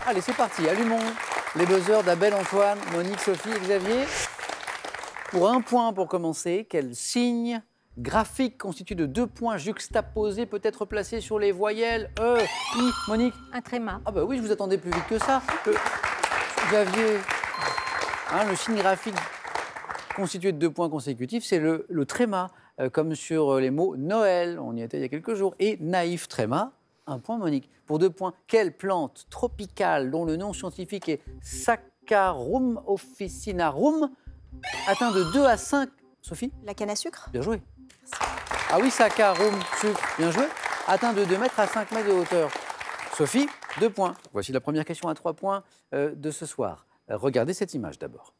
Allez, c'est parti. Allumons les buzzers d'Abel, Antoine, Monique, Sophie et Xavier. Pour 1 point pour commencer, quel signe graphique constitué de 2 points juxtaposés peut être placé sur les voyelles E, I, Monique? Un tréma. Ah bah oui, je vous attendais plus vite que ça. Xavier, hein, le signe graphique constitué de 2 points consécutifs, c'est le tréma, comme sur les mots Noël, on y était il y a quelques jours, et naïf tréma. 1 point, Monique. Pour 2 points, quelle plante tropicale dont le nom scientifique est Saccharum officinarum atteint de 2 à 5... Sophie? La canne à sucre? Bien joué. Ah oui, Saccharum sucre, bien joué. Atteint de 2 mètres à 5 mètres de hauteur. Sophie, 2 points. Voici la première question à 3 points de ce soir. Regardez cette image d'abord.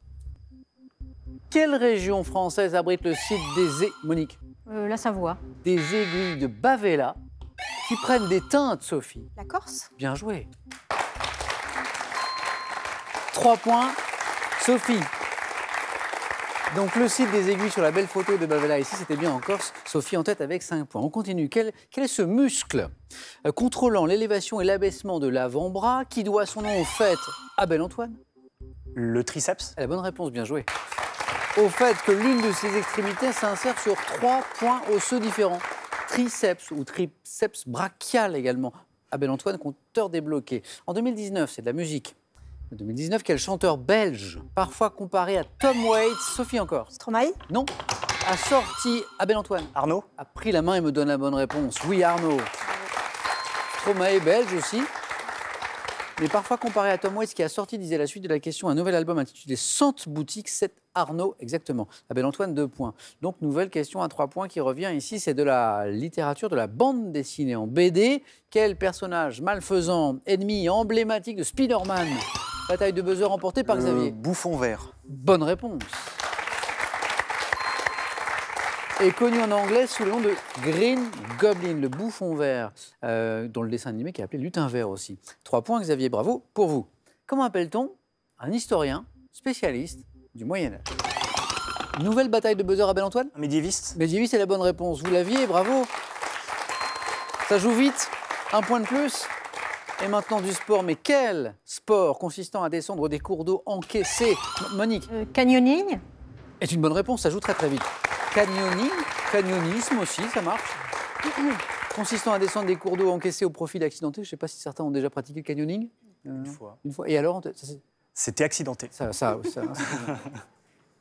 Quelle région française abrite le site des Monique? La Savoie. Des aiguilles de Bavella qui prennent des teintes, Sophie. La Corse? Bien joué. 3 points. Sophie. Donc le site des aiguilles sur la belle photo de Bavella ici, c'était bien en Corse. Sophie en tête avec 5 points. On continue. Quel est ce muscle contrôlant l'élévation et l'abaissement de l'avant-bras qui doit son nom au fait, Abel Antoine? Le triceps? La bonne réponse, bien joué. Au fait que l'une de ses extrémités s'insère sur 3 points osseux différents. Triceps ou triceps brachial également. Abel Antoine, compteur débloqué. En 2019, c'est de la musique. En 2019, quel chanteur belge, parfois comparé à Tom Waits, Sophie encore? Stromae? Non, a sorti Abel Antoine. Arnaud? A pris la main et me donne la bonne réponse. Oui, Arnaud. Stromae belge aussi. Mais parfois comparé à Tom Waits qui a sorti, disait la suite de la question, un nouvel album intitulé Sante Boutique, c'est Arnaud, exactement. Abel Antoine, 2 points. Donc, nouvelle question à 3 points qui revient ici, c'est de la littérature, de la bande dessinée en BD. Quel personnage malfaisant, ennemi emblématique de Spider-Man? Bataille de buzzer remportée par Xavier. Bouffon vert. Bonne réponse. Est connu en anglais sous le nom de Green Goblin, le bouffon vert, dont le dessin animé qui est appelé Lutin vert aussi. 3 points, Xavier, bravo pour vous. Comment appelle-t-on un historien spécialiste du Moyen-Âge? Nouvelle bataille de buzzer, Abel Antoine? Un médiéviste? Médiéviste, c'est la bonne réponse. Vous l'aviez, bravo. Ça joue vite, 1 point de plus. Et maintenant du sport, mais quel sport consistant à descendre des cours d'eau encaissés? Monique? Canyoning. Est une bonne réponse, ça joue très très vite. Canyoning, canyonisme aussi, ça marche. Consistant à descendre des cours d'eau encaissés au profil accidenté. Je ne sais pas si certains ont déjà pratiqué le canyoning. Une fois. Une fois. Et alors C'était accidenté.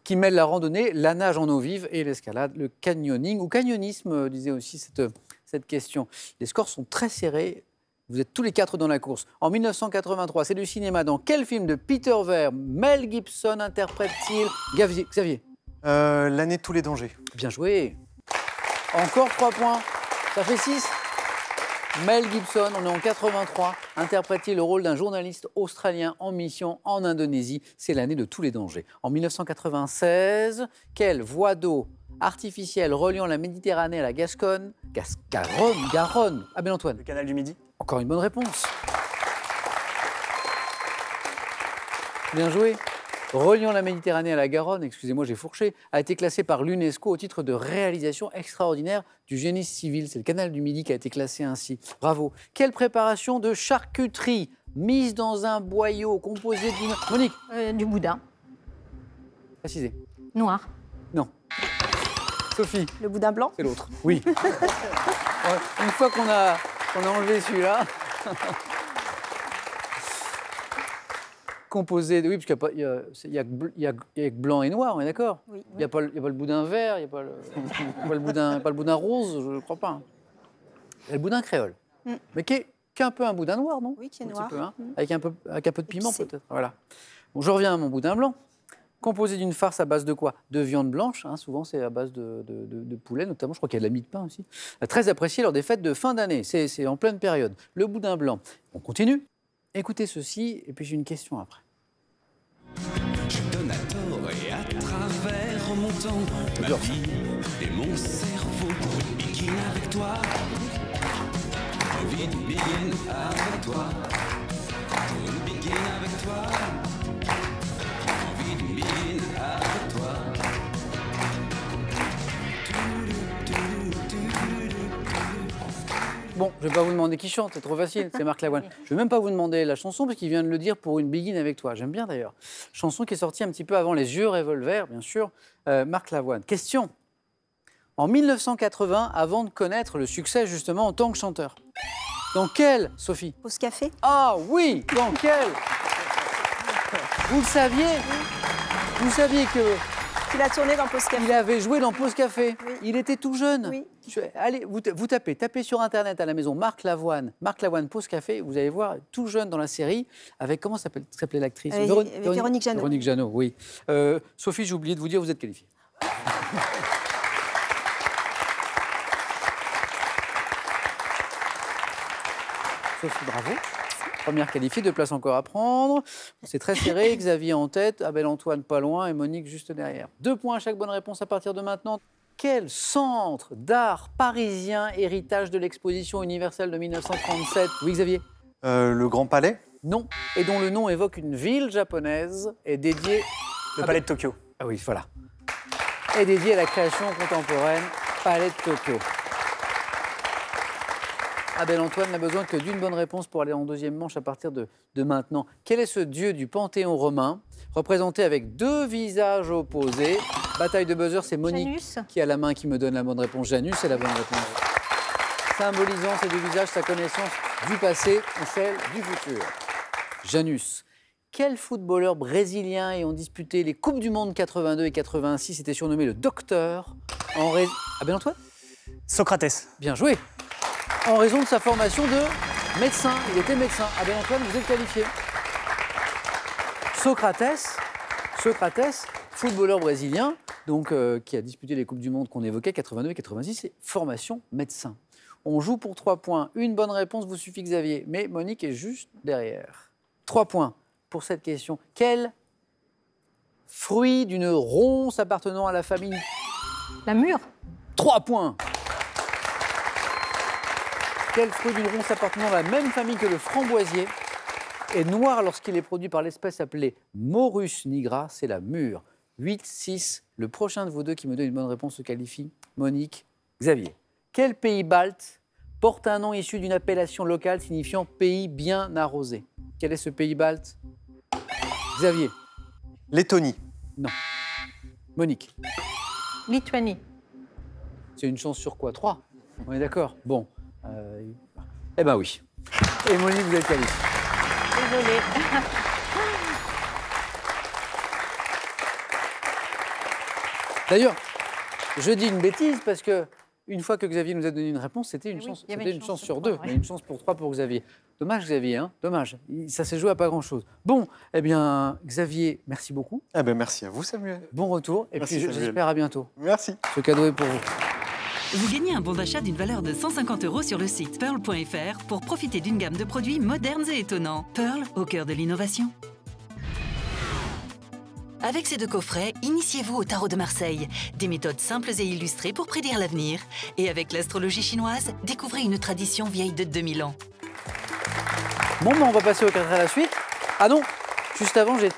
Qui mêle la randonnée, la nage en eau vive et l'escalade, le canyoning ou canyonisme, disait aussi cette question. Les scores sont très serrés. Vous êtes tous les 4 dans la course. En 1983, c'est du cinéma. Dans quel film de Peter Weir Mel Gibson interprète-t-il Xavier? L'année de tous les dangers. Bien joué. Encore 3 points. Ça fait 6. Mel Gibson, on est en 83, interprète-t-il le rôle d'un journaliste australien en mission en Indonésie. C'est l'année de tous les dangers. En 1996, quelle voie d'eau artificielle reliant la Méditerranée à la Gascogne? Garonne. Abel Antoine. Le canal du Midi? Encore une bonne réponse. Bien joué. Reliant la Méditerranée à la Garonne, excusez-moi, j'ai fourché, a été classé par l'UNESCO au titre de réalisation extraordinaire du génie civil. C'est le canal du Midi qui a été classé ainsi. Bravo. Quelle préparation de charcuterie mise dans un boyau composé d'une... Monique? Du boudin. Précisez. Noir. Non. Sophie? Le boudin blanc? C'est l'autre. Oui. Une fois qu'on a enlevé celui-là... composé de... Oui, parce qu'il y a que blanc et noir, on est d'accord? Oui. Il n'y a pas le boudin vert, il n'y a pas le boudin rose, je ne crois pas. Il y a le boudin créole. Mais qui est un peu un boudin noir, non? Oui, qui est un noir. Petit peu, hein, avec un peu de piment, Épicé. peut-être. Voilà. Bon, je reviens à mon boudin blanc. Composé d'une farce à base de quoi? De viande blanche, hein, souvent c'est à base de poulet, notamment, je crois qu'il y a de la mie de pain aussi. Très apprécié lors des fêtes de fin d'année, c'est en pleine période. Le boudin blanc. On continue. Écoutez ceci, et puis j'ai une question après. Je donne à tort et à travers mon temps, ma vie et mon cerveau. Bikini avec toi, envie de bikini avec toi, une bikini avec toi, envie de bikini avec toi. Bon, Je ne vais pas vous demander qui chante, c'est trop facile, c'est Marc Lavoine. Je ne vais même pas vous demander la chanson, parce qu'il vient de le dire pour Une Begin avec toi. J'aime bien d'ailleurs. Chanson qui est sortie un petit peu avant Les Yeux Revolver, bien sûr. Marc Lavoine. Question. En 1980, avant de connaître le succès justement en tant que chanteur. Dans quel, Sophie? Pause café. Ah oui, dans quel? Vous le saviez? Vous saviez que Il a tourné dans Pause café. il avait joué dans Pause Café. Oui. Il était tout jeune. Oui. Allez, vous tapez sur Internet à la maison Marc Lavoine Pause Café. Vous allez voir, tout jeune dans la série, avec, comment s'appelait l'actrice? Véronique Jeannot. Véronique Jeannot, oui. Sophie, j'ai oublié de vous dire, vous êtes qualifiée. Sophie, bravo. Première qualifiée, 2 places encore à prendre. C'est très serré. Xavier en tête, Abel Antoine pas loin et Monique juste derrière. 2 points à chaque bonne réponse à partir de maintenant. Quel centre d'art parisien, héritage de l'exposition universelle de 1937? Oui, Xavier? Le Grand Palais. Non. Et dont le nom évoque une ville japonaise est dédiée... Le Palais de Tokyo. Ah oui, voilà. Est dédié à la création contemporaine Palais de Tokyo. Abel Antoine n'a besoin que d'une bonne réponse pour aller en deuxième manche à partir de maintenant. Quel est ce dieu du Panthéon romain, représenté avec 2 visages opposés? Bataille de buzzer, c'est Monique Janus. qui a la main qui me donne la bonne réponse. Janus est la bonne réponse. Symbolisant ces 2 visages, sa connaissance du passé et celle du futur. Janus. Quels footballeurs brésiliens ayant disputé les Coupes du Monde 82 et 86 était surnommé le Docteur en raison... Abel Antoine? Socrates. Bien joué. En raison de sa formation de médecin. Il était médecin. Abel Antoine, vous êtes qualifié. Socrates, footballeur brésilien, donc, qui a disputé les Coupes du Monde qu'on évoquait, 82 et 86, et formation médecin. On joue pour 3 points. Une bonne réponse vous suffit, Xavier, mais Monique est juste derrière. 3 points pour cette question. Quel fruit d'une ronce appartenant à la famille? La mûre. 3 points. Quel fruit d'une ronce appartenant à la même famille que le framboisier est noir lorsqu'il est produit par l'espèce appelée Morus nigra? C'est la mûre. 8-6. Le prochain de vous deux qui me donne une bonne réponse se qualifie. Monique, Xavier. Quel pays balte porte un nom issu d'une appellation locale signifiant pays bien arrosé? Quel est ce pays balte? Xavier. Lettonie. Non. Monique. Lituanie. C'est une chance sur quoi? 3. On est d'accord? Bon. Eh ben oui. Et Monique, vous êtes qualifiée. Désolée. D'ailleurs, je dis une bêtise parce que une fois que Xavier nous a donné une réponse, c'était une Oui, chance. il y avait C'était une une chance chance sur sur 2, trois, ouais. mais une chance pour 3 pour Xavier. Dommage, Xavier, hein? Dommage. Ça s'est joué à pas grand-chose. Bon, eh bien, Xavier, merci beaucoup. Eh ben, merci à vous, Samuel. Bon retour. Et Merci, puis, Samuel. j'espère à bientôt. Merci. Ce cadeau est pour vous. Vous gagnez un bon d'achat d'une valeur de 150 € sur le site pearl.fr pour profiter d'une gamme de produits modernes et étonnants. Pearl, au cœur de l'innovation. Avec ces 2 coffrets, initiez-vous au tarot de Marseille. Des méthodes simples et illustrées pour prédire l'avenir. Et avec l'astrologie chinoise, découvrez une tradition vieille de 2000 ans. Bon, ben, on va passer au 4 à la suite. Ah non, juste avant, j'ai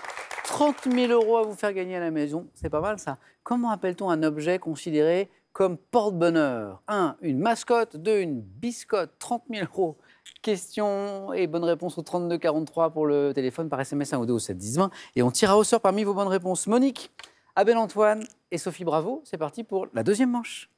30 000 € à vous faire gagner à la maison. C'est pas mal, ça. Comment appelle-t-on un objet considéré comme porte-bonheur? 1, une mascotte. 2, une biscotte. 30 000 €. Question et bonne réponse au 32 43 pour le téléphone, par SMS 1 ou 2 au 7 10 20. Et on tirera au sort parmi vos bonnes réponses. Monique, Abel Antoine et Sophie Bravo. C'est parti pour la deuxième manche.